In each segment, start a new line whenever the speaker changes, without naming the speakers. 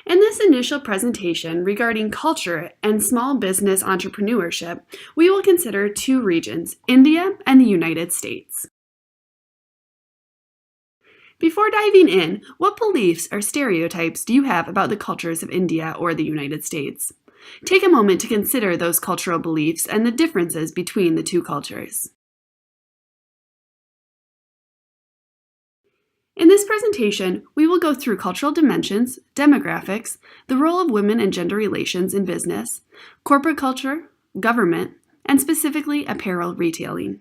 In this initial presentation regarding culture and small business entrepreneurship, we will consider two regions, India and the United States. Before diving in, what beliefs or stereotypes do you have about the cultures of India or the United States? Take a moment to consider those cultural beliefs and the differences between the two cultures. In this presentation, we will go through cultural dimensions, demographics, the role of women and gender relations in business, corporate culture, government, and specifically apparel retailing.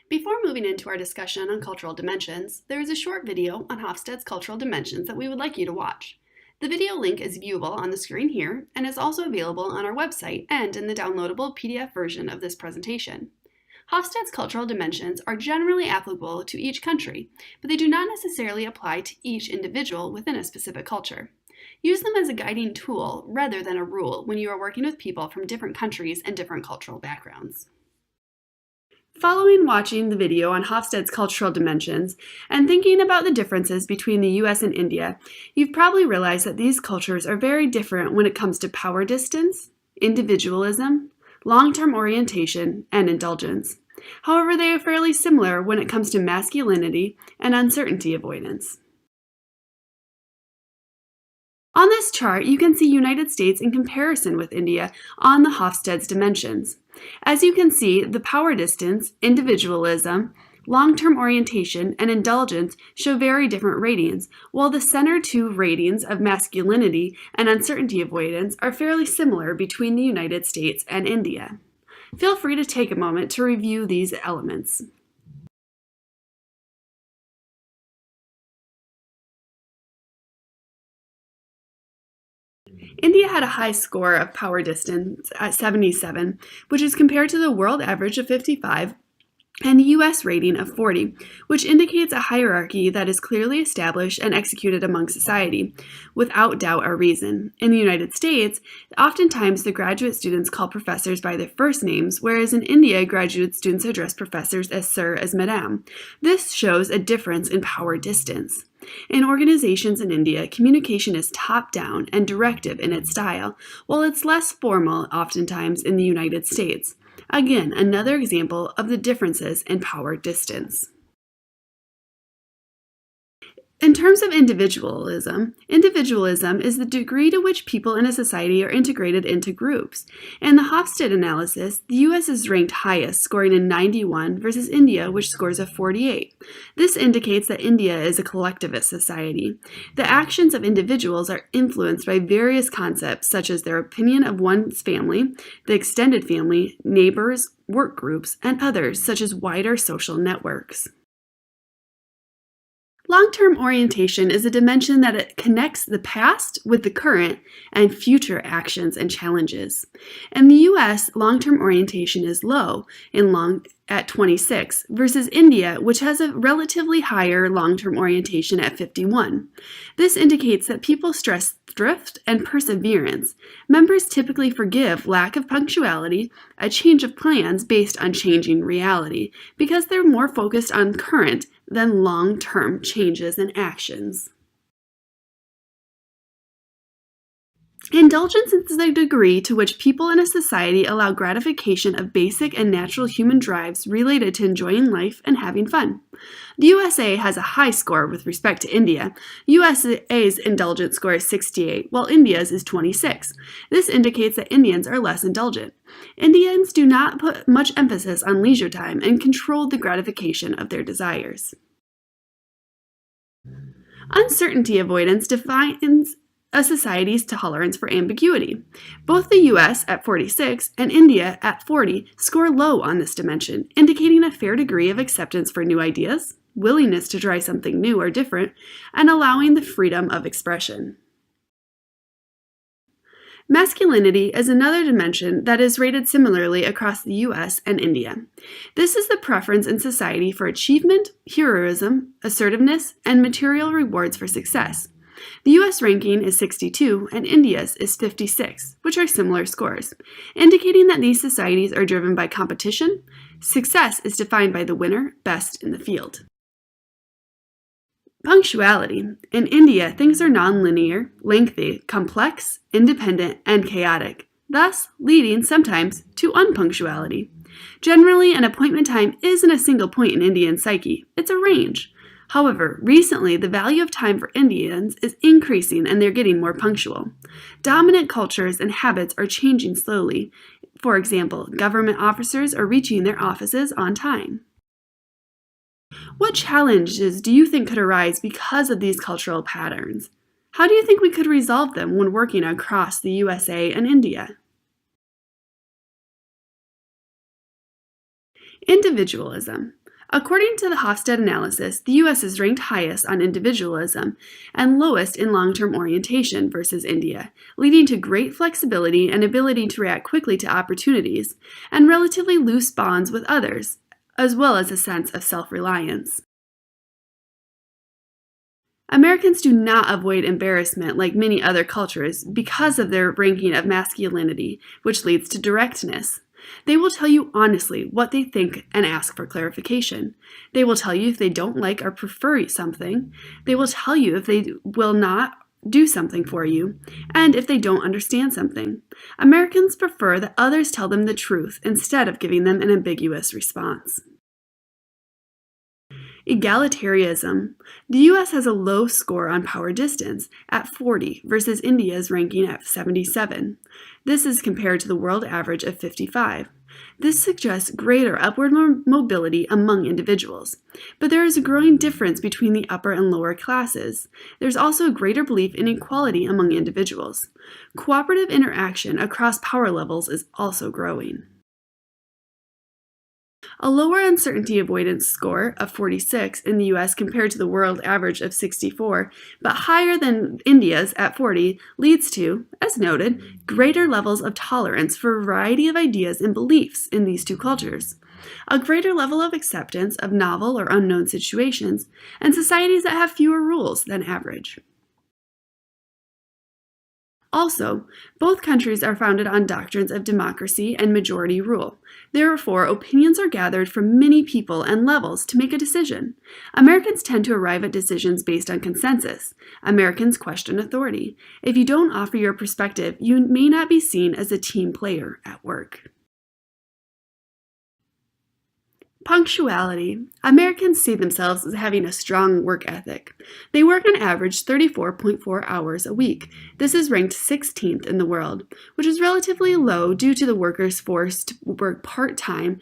Before moving into our discussion on cultural dimensions, there is a short video on Hofstede's cultural dimensions that we would like you to watch. The video link is viewable on the screen here and is also available on our website and in the downloadable PDF version of this presentation. Hofstede's cultural dimensions are generally applicable to each country, but they do not necessarily apply to each individual within a specific culture. Use them as a guiding tool rather than a rule when you are working with people from different countries and different cultural backgrounds. Following watching the video on Hofstede's cultural dimensions and thinking about the differences between the US and India, you've probably realized that these cultures are very different when it comes to power distance, individualism, long-term orientation, and indulgence. However, they are fairly similar when it comes to masculinity and uncertainty avoidance. On this chart, you can see United States in comparison with India on the Hofstede's dimensions. As you can see, the power distance, individualism, long-term orientation, and indulgence show very different ratings, while the center two ratings of masculinity and uncertainty avoidance are fairly similar between the United States and India. Feel free to take a moment to review these elements. India had a high score of power distance at 77, which is compared to the world average of 55 and the US rating of 40, which indicates a hierarchy that is clearly established and executed among society, without doubt or reason. In the United States, oftentimes the graduate students call professors by their first names, whereas in India, graduate students address professors as sir, as madam. This shows a difference in power distance. In organizations in India, communication is top-down and directive in its style, while it's less formal oftentimes in the United States. Again, another example of the differences in power distance. In terms of individualism is the degree to which people in a society are integrated into groups. In the Hofstede analysis, the US is ranked highest, scoring a 91, versus India, which scores a 48. This indicates that India is a collectivist society. The actions of individuals are influenced by various concepts, such as their opinion of one's family, the extended family, neighbors, work groups, and others, such as wider social networks. Long-term orientation is a dimension that it connects the past with the current and future actions and challenges. In the US, long-term orientation is low at 26 versus India, which has a relatively higher long-term orientation at 51. This indicates that people stress thrift and perseverance. Members typically forgive lack of punctuality, a change of plans based on changing reality, because they're more focused on current than long-term changes and actions. Indulgence is the degree to which people in a society allow gratification of basic and natural human drives related to enjoying life and having fun. The USA has a high score with respect to India. USA's indulgence score is 68, while India's is 26. This indicates that Indians are less indulgent. Indians do not put much emphasis on leisure time and control the gratification of their desires. Uncertainty avoidance defines a society's tolerance for ambiguity. Both the US at 46 and India at 40 score low on this dimension, indicating a fair degree of acceptance for new ideas, willingness to try something new or different, and allowing the freedom of expression. Masculinity is another dimension that is rated similarly across the US and India. This is the preference in society for achievement, heroism, assertiveness, and material rewards for success. The US ranking is 62 and India's is 56, which are similar scores, indicating that these societies are driven by competition. Success is defined by the winner best in the field. Punctuality. In India, things are non-linear, lengthy, complex, independent, and chaotic, thus leading sometimes to unpunctuality. Generally, an appointment time isn't a single point in Indian psyche, it's a range. However, recently the value of time for Indians is increasing and they're getting more punctual. Dominant cultures and habits are changing slowly. For example, government officers are reaching their offices on time. What challenges do you think could arise because of these cultural patterns? How do you think we could resolve them when working across the USA and India? Individualism. According to the Hofstede analysis, the U.S. is ranked highest on individualism and lowest in long-term orientation versus India, leading to great flexibility and ability to react quickly to opportunities, and relatively loose bonds with others, as well as a sense of self-reliance. Americans do not avoid embarrassment like many other cultures because of their ranking of masculinity, which leads to directness. They will tell you honestly what they think and ask for clarification. They will tell you if they don't like or prefer something. They will tell you if they will not do something for you, and if they don't understand something. Americans prefer that others tell them the truth instead of giving them an ambiguous response. Egalitarianism. The U.S. has a low score on power distance at 40 versus India's ranking at 77. This is compared to the world average of 55. This suggests greater upward mobility among individuals. But there is a growing difference between the upper and lower classes. There's also a greater belief in equality among individuals. Cooperative interaction across power levels is also growing. A lower uncertainty avoidance score of 46 in the US compared to the world average of 64, but higher than India's at 40, leads to, as noted, greater levels of tolerance for a variety of ideas and beliefs in these two cultures, a greater level of acceptance of novel or unknown situations, and societies that have fewer rules than average. Also, both countries are founded on doctrines of democracy and majority rule. Therefore, opinions are gathered from many people and levels to make a decision. Americans tend to arrive at decisions based on consensus. Americans question authority. If you don't offer your perspective, you may not be seen as a team player at work. Punctuality. Americans see themselves as having a strong work ethic. They work on average 34.4 hours a week. This is ranked 16th in the world, which is relatively low due to the workers forced to work part-time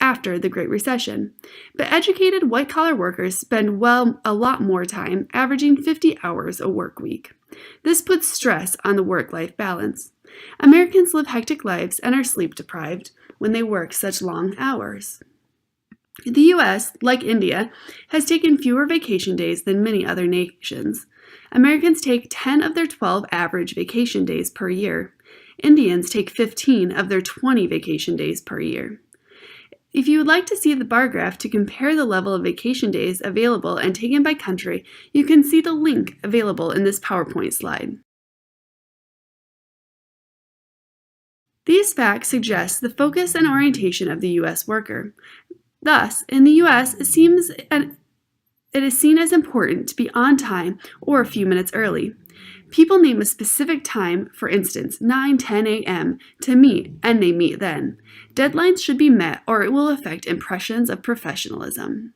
after the Great Recession. But educated white-collar workers spend a lot more time, averaging 50 hours a work week. This puts stress on the work-life balance. Americans live hectic lives and are sleep-deprived when they work such long hours. The U.S., like India, has taken fewer vacation days than many other nations. Americans take 10 of their 12 average vacation days per year. Indians take 15 of their 20 vacation days per year. If you would like to see the bar graph to compare the level of vacation days available and taken by country, you can see the link available in this PowerPoint slide. These facts suggest the focus and orientation of the U.S. worker. Thus, in the U.S., it is seen as important to be on time or a few minutes early. People name a specific time, for instance, 9:10 a.m., to meet, and they meet then. Deadlines should be met or it will affect impressions of professionalism.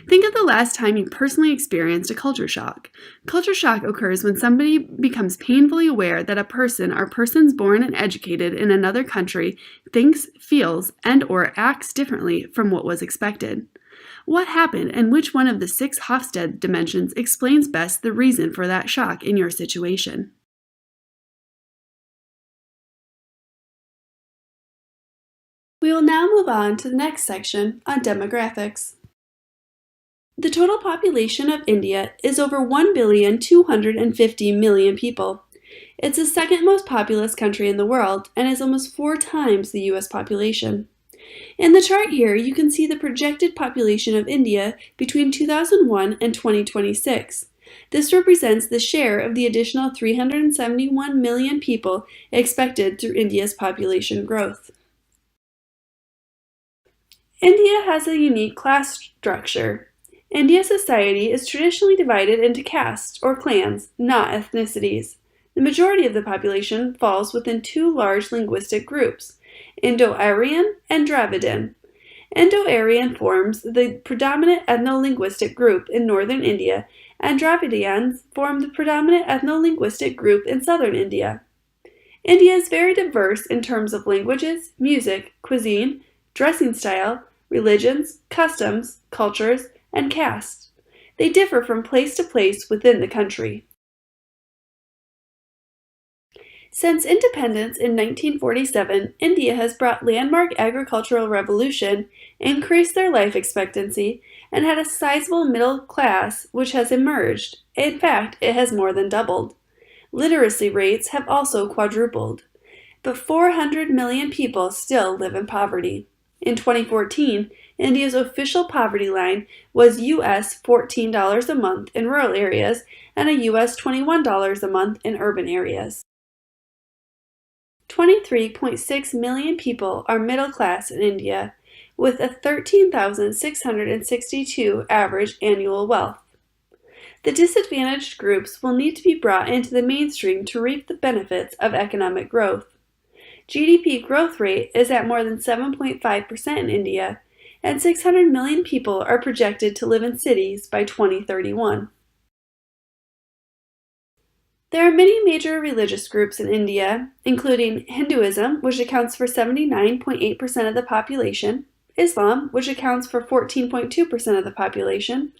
Think of the last time you personally experienced a culture shock. Culture shock occurs when somebody becomes painfully aware that a person or persons born and educated in another country thinks, feels, and/or acts differently from what was expected. What happened and which one of the 6 Hofstede dimensions explains best the reason for that shock in your situation? We will now move on to the next section on demographics. The total population of India is over 1,250,000,000 people. It's the second most populous country in the world and is almost 4 times the US population. In the chart here, you can see the projected population of India between 2001 and 2026. This represents the share of the additional 371 million people expected through India's population growth. India has a unique class structure. India's society is traditionally divided into castes or clans, not ethnicities. The majority of the population falls within two large linguistic groups, Indo-Aryan and Dravidian. Indo-Aryan forms the predominant ethno-linguistic group in northern India, and Dravidians form the predominant ethno-linguistic group in southern India. India is very diverse in terms of languages, music, cuisine, dressing style, religions, customs, cultures, and castes. They differ from place to place within the country. Since independence in 1947, India has brought landmark agricultural revolution, increased their life expectancy, and had a sizable middle class which has emerged. In fact, it has more than doubled. Literacy rates have also quadrupled. But 400 million people still live in poverty. In 2014, India's official poverty line was US $14 a month in rural areas and a US $21 a month in urban areas. 23.6 million people are middle class in India, with a 13,662 average annual wealth. The disadvantaged groups will need to be brought into the mainstream to reap the benefits of economic growth. GDP growth rate is at more than 7.5% in India, and 600 million people are projected to live in cities by 2031. There are many major religious groups in India, including Hinduism, which accounts for 79.8% of the population, Islam, which accounts for 14.2% of the population,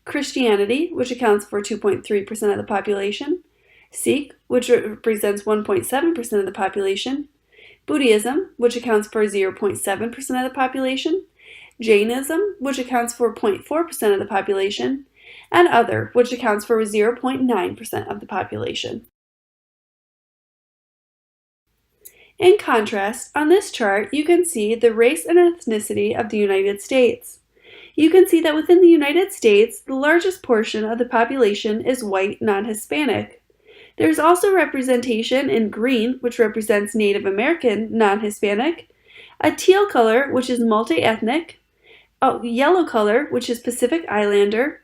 Christianity, which accounts for 2.3% of the population, Sikh, which represents 1.7% of the population, Buddhism, which accounts for 0.7% of the population, Jainism, which accounts for 0.4% of the population, and other, which accounts for 0.9% of the population. In contrast, on this chart, you can see the race and ethnicity of the United States. You can see that within the United States, the largest portion of the population is white non-Hispanic. There's also representation in green, which represents Native American non-Hispanic, a teal color, which is multi-ethnic, a yellow color, which is Pacific Islander,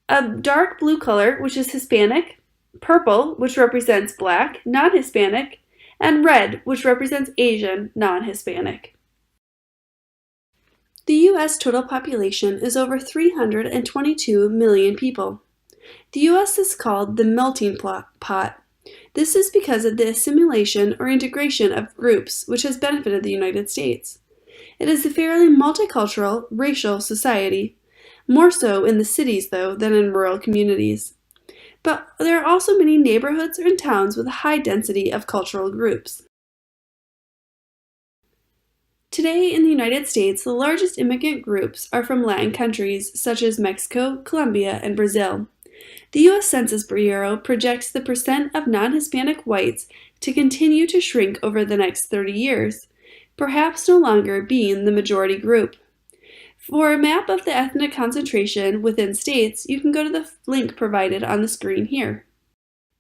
a dark blue color, which is Hispanic, purple, which represents Black, non-Hispanic, and red, which represents Asian, non-Hispanic. The U.S. total population is over 322 million people. The U.S. is called the melting pot. This is because of the assimilation or integration of groups which has benefited the United States. It is a fairly multicultural, racial society. More so in the cities, though, than in rural communities. But there are also many neighborhoods and towns with a high density of cultural groups. Today in the United States, the largest immigrant groups are from Latin countries such as Mexico, Colombia, and Brazil. The U.S. Census Bureau projects the percent of non-Hispanic whites to continue to shrink over the next 30 years, perhaps no longer being the majority group. For a map of the ethnic concentration within states, you can go to the link provided on the screen here.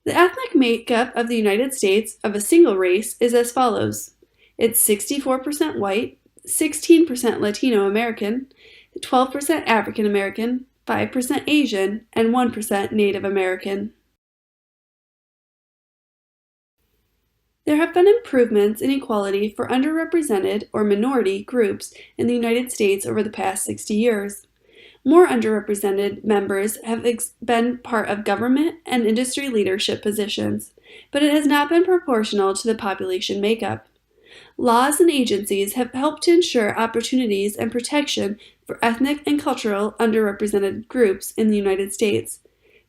The ethnic makeup of the United States of a single race is as follows. It's 64% white, 16% Latino American, 12% African American, 5% Asian, and 1% Native American. There have been improvements in equality for underrepresented or minority groups in the United States over the past 60 years. More underrepresented members have been part of government and industry leadership positions, but it has not been proportional to the population makeup. Laws and agencies have helped to ensure opportunities and protection for ethnic and cultural underrepresented groups in the United States,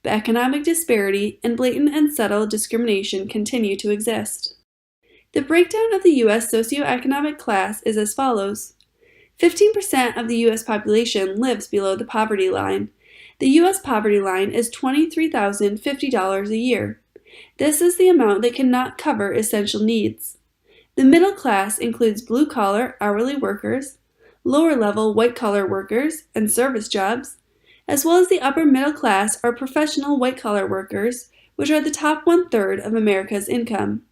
but economic disparity and blatant and subtle discrimination continue to exist. The breakdown of the U.S. socioeconomic class is as follows. 15% of the U.S. population lives below the poverty line. The U.S. poverty line is $23,050 a year. This is the amount that cannot cover essential needs. The middle class includes blue-collar hourly workers, lower-level white-collar workers and service jobs, as well as the upper middle class or professional white-collar workers, which are the top one-third of America's income.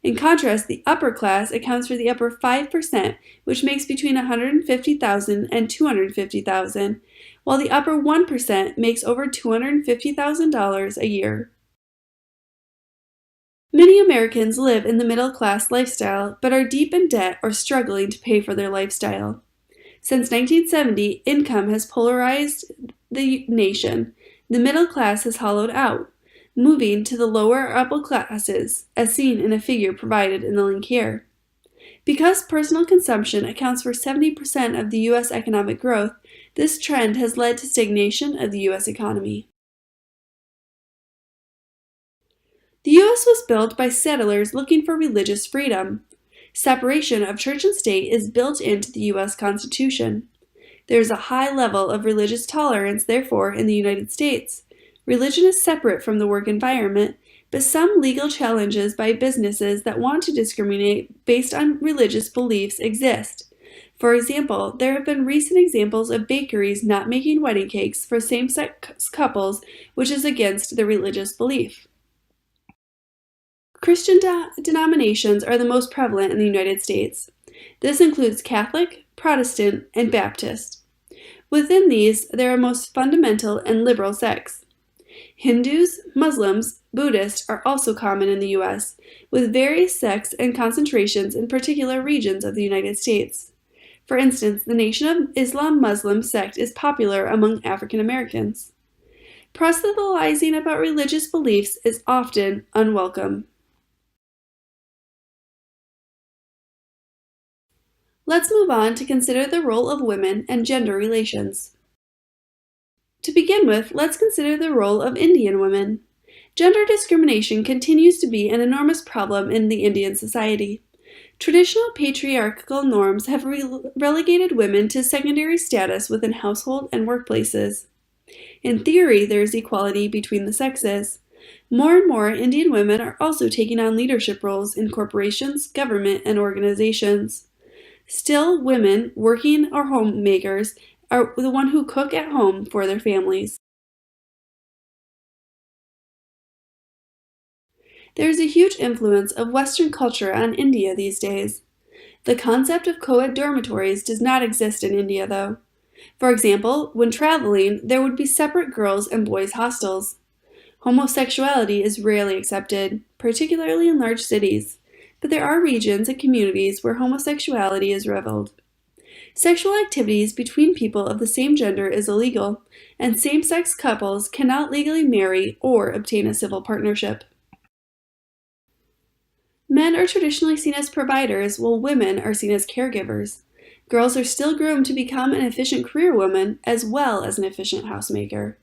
In contrast, the upper class accounts for the upper 5%, which makes between $150,000 and $250,000, while the upper 1% makes over $250,000 a year. Many Americans live in the middle-class lifestyle, but are deep in debt or struggling to pay for their lifestyle. Since 1970, income has polarized the nation. The middle class has hollowed out, moving to the lower or upper classes, as seen in a figure provided in the link here. Because personal consumption accounts for 70% of the U.S. economic growth, this trend has led to stagnation of the U.S. economy. The U.S. was built by settlers looking for religious freedom. Separation of church and state is built into the U.S. Constitution. There is a high level of religious tolerance, therefore, in the United States. Religion is separate from the work environment, but some legal challenges by businesses that want to discriminate based on religious beliefs exist. For example, there have been recent examples of bakeries not making wedding cakes for same-sex couples, which is against their religious belief. Christian denominations are the most prevalent in the United States. This includes Catholic, Protestant, and Baptist. Within these, there are most fundamental and liberal sects. Hindus, Muslims, Buddhists are also common in the U.S., with various sects and concentrations in particular regions of the United States. For instance, the Nation of Islam Muslim sect is popular among African Americans. Proselytizing about religious beliefs is often unwelcome. Let's move on to consider the role of women and gender relations. To begin with, let's consider the role of Indian women. Gender discrimination continues to be an enormous problem in the Indian society. Traditional patriarchal norms have relegated women to secondary status within household and workplaces. In theory, there is equality between the sexes. More and more Indian women are also taking on leadership roles in corporations, government, and organizations. Still, women, working or homemakers, are the one who cook at home for their families. There is a huge influence of Western culture on India these days. The concept of co-ed dormitories does not exist in India, though. For example, when traveling, there would be separate girls' and boys' hostels. Homosexuality is rarely accepted, particularly in large cities, but there are regions and communities where homosexuality is reveled. Sexual activities between people of the same gender is illegal, and same-sex couples cannot legally marry or obtain a civil partnership. Men are traditionally seen as providers, while women are seen as caregivers. Girls are still groomed to become an efficient career woman as well as an efficient housemaker,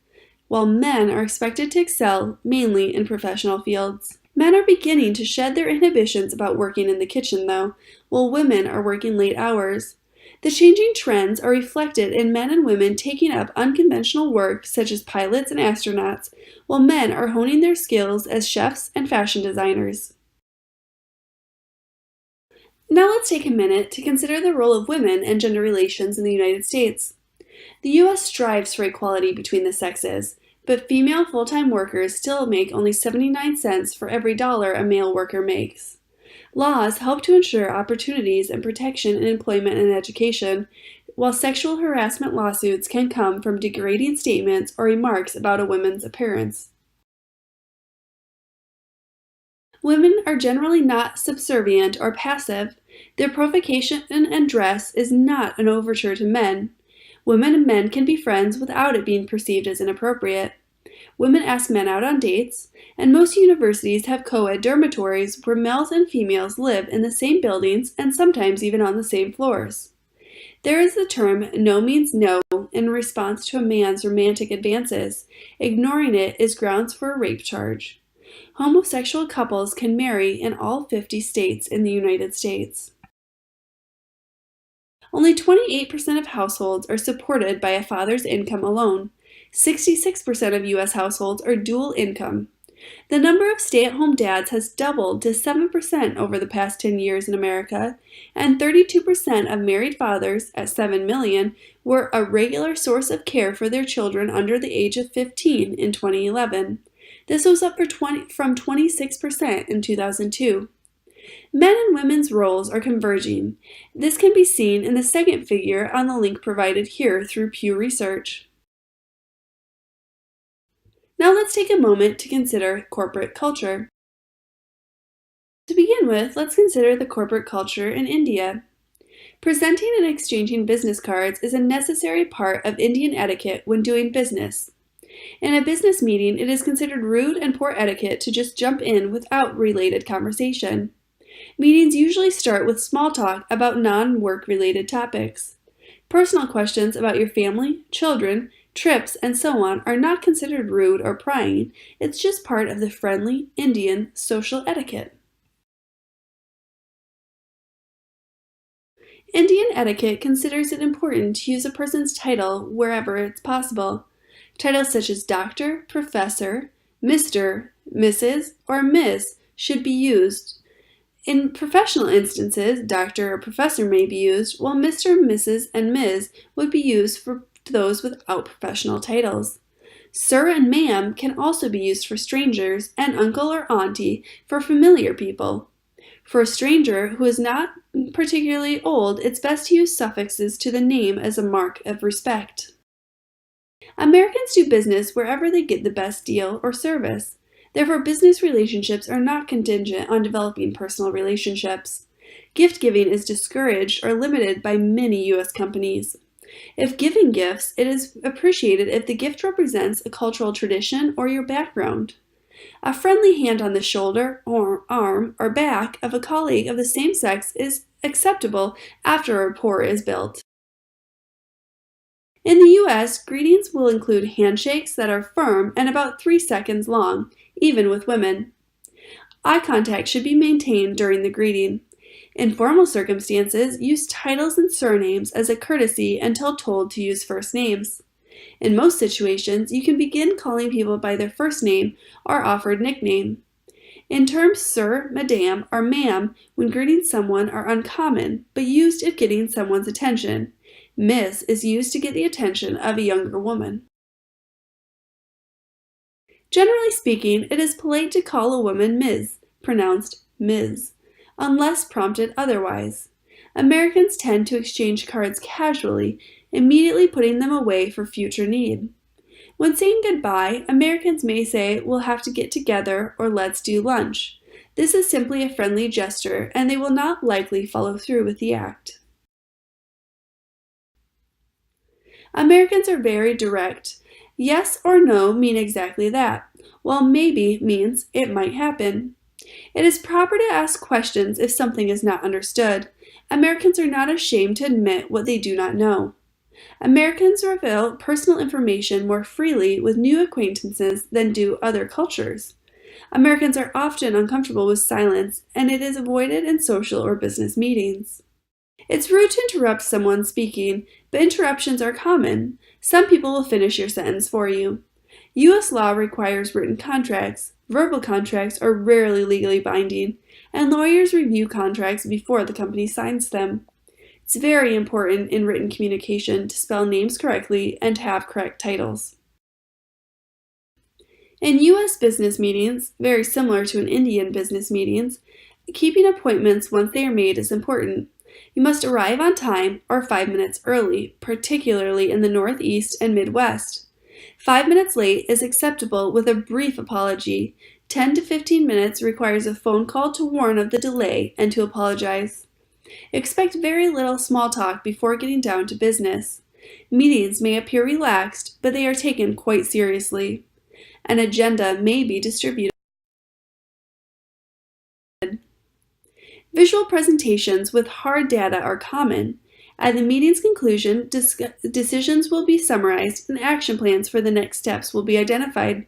while men are expected to excel mainly in professional fields. Men are beginning to shed their inhibitions about working in the kitchen, though, while women are working late hours. The changing trends are reflected in men and women taking up unconventional work such as pilots and astronauts, while men are honing their skills as chefs and fashion designers. Now let's take a minute to consider the role of women and gender relations in the United States. The U.S. strives for equality between the sexes, but female full-time workers still make only 79 cents for every dollar a male worker makes. Laws help to ensure opportunities and protection in employment and education, while sexual harassment lawsuits can come from degrading statements or remarks about a woman's appearance. Women are generally not subservient or passive. Their provocation and dress is not an overture to men. Women and men can be friends without it being perceived as inappropriate. Women ask men out on dates, and most universities have co-ed dormitories where males and females live in the same buildings and sometimes even on the same floors. There is the term "no means no" in response to a man's romantic advances. Ignoring it is grounds for a rape charge. Homosexual couples can marry in all 50 states in the United States. Only 28% of households are supported by a father's income alone. 66% of U.S. households are dual income. The number of stay-at-home dads has doubled to 7% over the past 10 years in America, and 32% of married fathers, at 7 million, were a regular source of care for their children under the age of 15 in 2011. This was up from 26% in 2002. Men and women's roles are converging. This can be seen in the second figure on the link provided here through Pew Research. Now let's take a moment to consider corporate culture. To begin with, let's consider the corporate culture in India. Presenting and exchanging business cards is a necessary part of Indian etiquette when doing business. In a business meeting, it is considered rude and poor etiquette to just jump in without related conversation. Meetings usually start with small talk about non-work related topics. Personal questions about your family, children, trips, and so on are not considered rude or prying. It's just part of the friendly Indian social etiquette. Indian etiquette considers it important to use a person's title wherever it's possible. Titles such as Doctor, Professor, Mr., Mrs., or Ms. should be used. In professional instances, Doctor or Professor may be used, while Mr., Mrs., and Ms. would be used for those without professional titles. Sir and Ma'am can also be used for strangers, and Uncle or Auntie for familiar people. For a stranger who is not particularly old, it's best to use suffixes to the name as a mark of respect. Americans do business wherever they get the best deal or service. Therefore, business relationships are not contingent on developing personal relationships. Gift giving is discouraged or limited by many U.S. companies. If giving gifts, it is appreciated if the gift represents a cultural tradition or your background. A friendly hand on the shoulder, or arm, or back of a colleague of the same sex is acceptable after a rapport is built. In the U.S., greetings will include handshakes that are firm and about 3 seconds long, even with women. Eye contact should be maintained during the greeting. In formal circumstances, use titles and surnames as a courtesy until told to use first names. In most situations, you can begin calling people by their first name or offered nickname. In terms sir, madame, or ma'am when greeting someone are uncommon, but used if getting someone's attention. Miss is used to get the attention of a younger woman. Generally speaking, it is polite to call a woman Ms., pronounced Ms., unless prompted otherwise. Americans tend to exchange cards casually, immediately putting them away for future need. When saying goodbye, Americans may say, "We'll have to get together," or "Let's do lunch." This is simply a friendly gesture, and they will not likely follow through with the act. Americans are very direct. Yes or no mean exactly that, while maybe means it might happen. It is proper to ask questions if something is not understood. Americans are not ashamed to admit what they do not know. Americans reveal personal information more freely with new acquaintances than do other cultures. Americans are often uncomfortable with silence, and it is avoided in social or business meetings. It's rude to interrupt someone speaking, but interruptions are common. Some people will finish your sentence for you. U.S. law requires written contracts. Verbal contracts are rarely legally binding, and lawyers review contracts before the company signs them. It's very important in written communication to spell names correctly and to have correct titles. In U.S. business meetings, very similar to in Indian business meetings, keeping appointments once they are made is important. You must arrive on time or 5 minutes early, particularly in the Northeast and Midwest. 5 minutes late is acceptable with a brief apology. 10 to 15 minutes requires a phone call to warn of the delay and to apologize. Expect very little small talk before getting down to business. Meetings may appear relaxed, but they are taken quite seriously. An agenda may be distributed. Visual presentations with hard data are common. At the meeting's conclusion, decisions will be summarized and action plans for the next steps will be identified.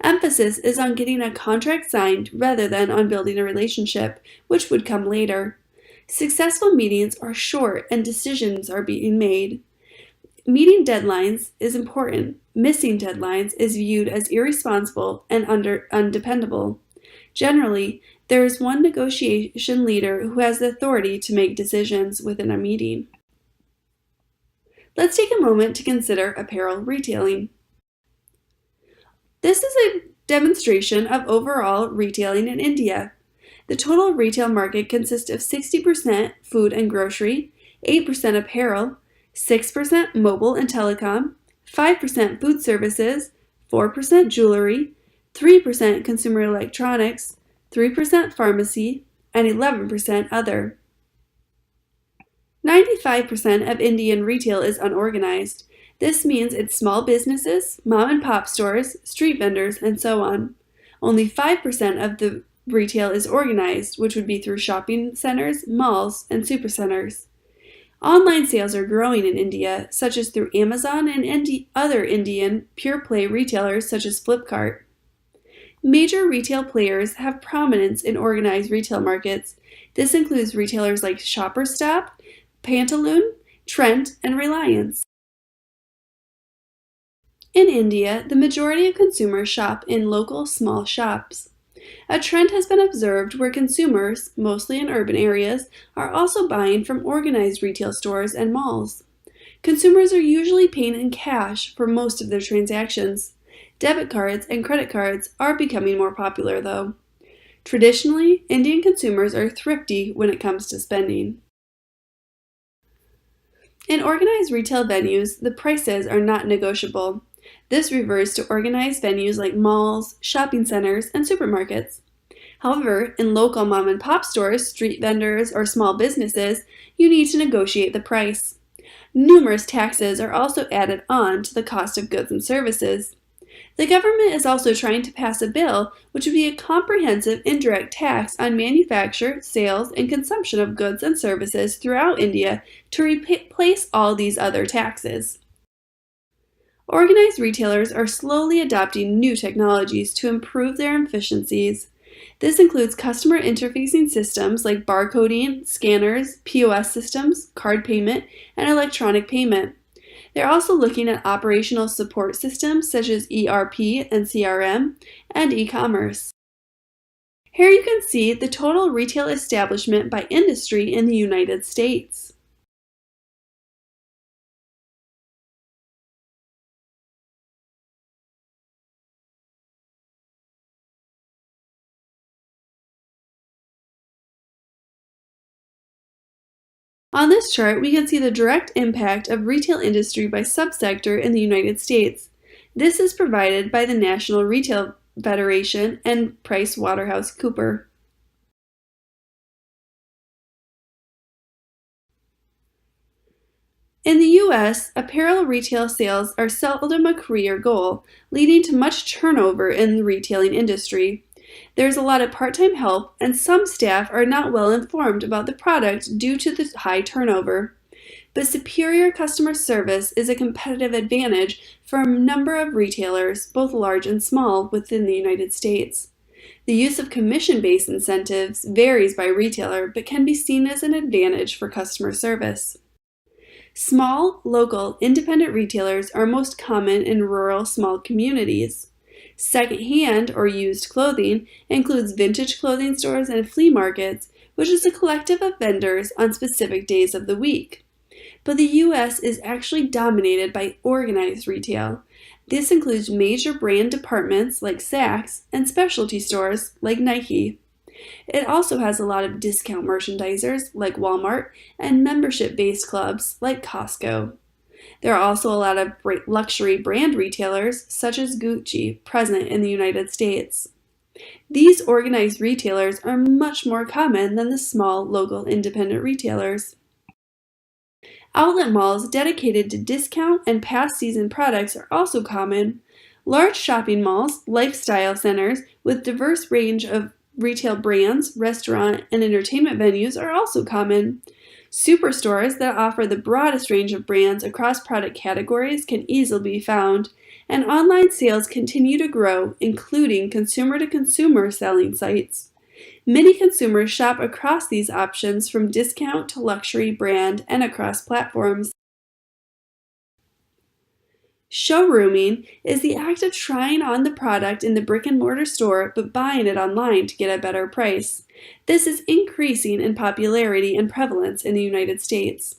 Emphasis is on getting a contract signed rather than on building a relationship, which would come later. Successful meetings are short and decisions are being made. Meeting deadlines is important. Missing deadlines is viewed as irresponsible and undependable. Generally, there is one negotiation leader who has the authority to make decisions within a meeting. Let's take a moment to consider apparel retailing. This is a demonstration of overall retailing in India. The total retail market consists of 60% food and grocery, 8% apparel, 6% mobile and telecom, 5% food services, 4% jewelry, 3% consumer electronics, 3% pharmacy, and 11% other. 95% of Indian retail is unorganized. This means it's small businesses, mom and pop stores, street vendors, and so on. Only 5% of the retail is organized, which would be through shopping centers, malls, and supercenters. Online sales are growing in India, such as through Amazon and other Indian pure-play retailers such as Flipkart. Major retail players have prominence in organized retail markets. This includes retailers like Shoppers Stop, Pantaloon, Trent, and Reliance. In India, the majority of consumers shop in local small shops. A trend has been observed where consumers, mostly in urban areas, are also buying from organized retail stores and malls. Consumers are usually paying in cash for most of their transactions. Debit cards and credit cards are becoming more popular, though. Traditionally, Indian consumers are thrifty when it comes to spending. In organized retail venues, the prices are not negotiable. This refers to organized venues like malls, shopping centers, and supermarkets. However, in local mom and pop stores, street vendors, or small businesses, you need to negotiate the price. Numerous taxes are also added on to the cost of goods and services. The government is also trying to pass a bill which would be a comprehensive indirect tax on manufacture, sales, and consumption of goods and services throughout India to replace all these other taxes. Organized retailers are slowly adopting new technologies to improve their efficiencies. This includes customer interfacing systems like barcoding, scanners, POS systems, card payment, and electronic payment. They're also looking at operational support systems such as ERP and CRM, and e-commerce. Here you can see the total retail establishment by industry in the United States. On this chart, we can see the direct impact of retail industry by subsector in the United States. This is provided by the National Retail Federation and PricewaterhouseCoopers. In the U.S., apparel retail sales are seldom a career goal, leading to much turnover in the retailing industry. There's a lot of part-time help, and some staff are not well informed about the product due to the high turnover. But superior customer service is a competitive advantage for a number of retailers, both large and small, within the United States. The use of commission-based incentives varies by retailer, but can be seen as an advantage for customer service. Small, local, independent retailers are most common in rural small communities. Second-hand or used clothing includes vintage clothing stores and flea markets, which is a collective of vendors on specific days of the week. But the U.S. is actually dominated by organized retail. This includes major brand departments like Saks and specialty stores like Nike. It also has a lot of discount merchandisers like Walmart and membership-based clubs like Costco. There are also a lot of luxury brand retailers, such as Gucci, present in the United States. These organized retailers are much more common than the small, local, independent retailers. Outlet malls dedicated to discount and past season products are also common. Large shopping malls, lifestyle centers with diverse range of retail brands, restaurant, and entertainment venues are also common. Superstores that offer the broadest range of brands across product categories can easily be found, and online sales continue to grow, including consumer-to-consumer selling sites. Many consumers shop across these options from discount to luxury brand and across platforms. Showrooming is the act of trying on the product in the brick-and-mortar store but buying it online to get a better price. This is increasing in popularity and prevalence in the United States.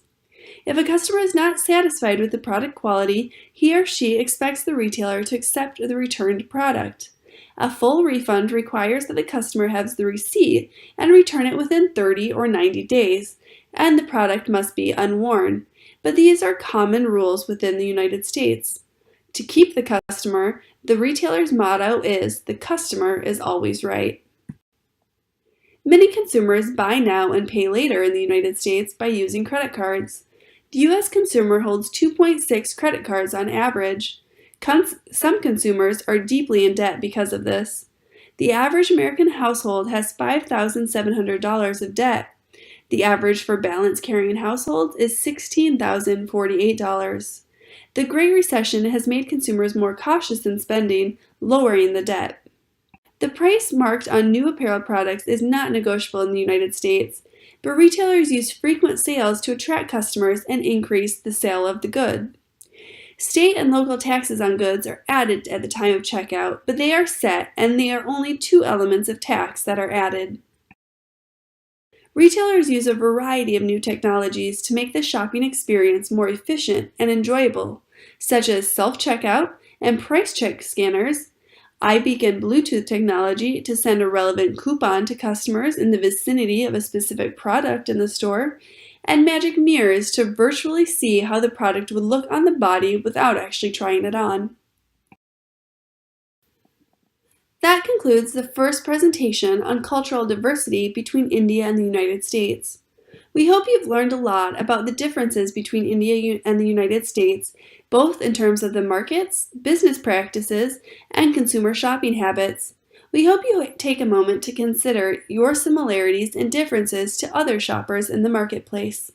If a customer is not satisfied with the product quality, he or she expects the retailer to accept the returned product. A full refund requires that the customer has the receipt and return it within 30 or 90 days, and the product must be unworn. But these are common rules within the United States. To keep the customer, the retailer's motto is, "The customer is always right." Many consumers buy now and pay later in the United States by using credit cards. The U.S. consumer holds 2.6 credit cards on average. Some consumers are deeply in debt because of this. The average American household has $5,700 of debt. The average for balance-carrying households is $16,048. The Great Recession has made consumers more cautious in spending, lowering the debt. The price marked on new apparel products is not negotiable in the United States, but retailers use frequent sales to attract customers and increase the sale of the good. State and local taxes on goods are added at the time of checkout, but they are set, and there are only two elements of tax that are added. Retailers use a variety of new technologies to make the shopping experience more efficient and enjoyable, such as self-checkout and price check scanners, iBeacon Bluetooth technology to send a relevant coupon to customers in the vicinity of a specific product in the store, and magic mirrors to virtually see how the product would look on the body without actually trying it on. That concludes the first presentation on cultural diversity between India and the United States. We hope you've learned a lot about the differences between India and the United States, both in terms of the markets, business practices, and consumer shopping habits. We hope you take a moment to consider your similarities and differences to other shoppers in the marketplace.